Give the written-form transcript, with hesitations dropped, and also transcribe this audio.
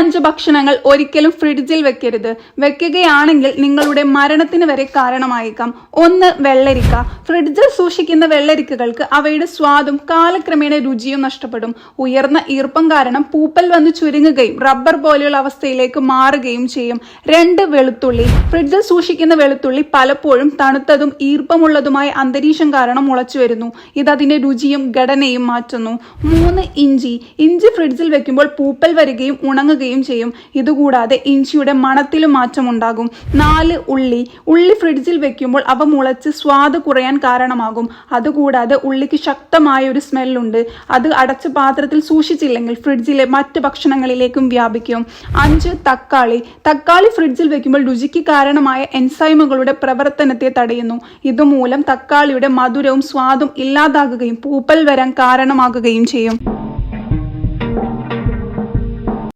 5 ഭക്ഷണങ്ങൾ ഒരിക്കലും ഫ്രിഡ്ജിൽ വെക്കരുത്. വെക്കുകയാണെങ്കിൽ നിങ്ങളുടെ മരണത്തിന് വരെ കാരണമായേക്കാം. 1. വെള്ളരിക്ക. ഫ്രിഡ്ജിൽ സൂക്ഷിക്കുന്ന വെള്ളരിക്കകൾക്ക് അവയുടെ സ്വാദും കാലക്രമേണ രുചിയും നഷ്ടപ്പെടും. ഉയർന്ന ഈർപ്പം കാരണം പൂപ്പൽ വന്ന് ചുരുങ്ങുകയും റബ്ബർ പോലെയുള്ള അവസ്ഥയിലേക്ക് മാറുകയും ചെയ്യും. 2. വെളുത്തുള്ളി. ഫ്രിഡ്ജിൽ സൂക്ഷിക്കുന്ന വെളുത്തുള്ളി പലപ്പോഴും തണുത്തതും ഈർപ്പമുള്ളതുമായ അന്തരീക്ഷം കാരണം മുളച്ചു വരുന്നു. ഇത് അതിന്റെ രുചിയും ഘടനയും മാറ്റുന്നു. 3. ഇഞ്ചി. ഇഞ്ചി ഫ്രിഡ്ജിൽ വെക്കുമ്പോൾ പൂപ്പൽ വരികയും ഉണങ്ങുകയും ചെയ്യും. ഇതുകൂടാതെ ഇഞ്ചിയുടെ മണത്തിലും മാറ്റമുണ്ടാകും. 4. ഉള്ളി. ഉള്ളി ഫ്രിഡ്ജിൽ വെക്കുമ്പോൾ അവ മുളച്ച് സ്വാദ് കുറയാൻ കാരണമാകും. അതുകൂടാതെ ഉള്ളിക്ക് ശക്തമായ ഒരു സ്മെല്ലുണ്ട്. അത് അടച്ച പാത്രത്തിൽ സൂക്ഷിച്ചില്ലെങ്കിൽ ഫ്രിഡ്ജിലെ മറ്റ് ഭക്ഷണങ്ങളിലേക്കും വ്യാപിക്കും. 5. തക്കാളി. തക്കാളി ഫ്രിഡ്ജിൽ വെക്കുമ്പോൾ രുചിക്ക് കാരണമായ എൻസൈമുകളുടെ പ്രവർത്തനത്തെ തടയുന്നു. ഇതുമൂലം തക്കാളിയുടെ മധുരവും സ്വാദും ഇല്ലാതാകുകയും പൂപ്പൽ വരാൻ കാരണമാകുകയും ചെയ്യും.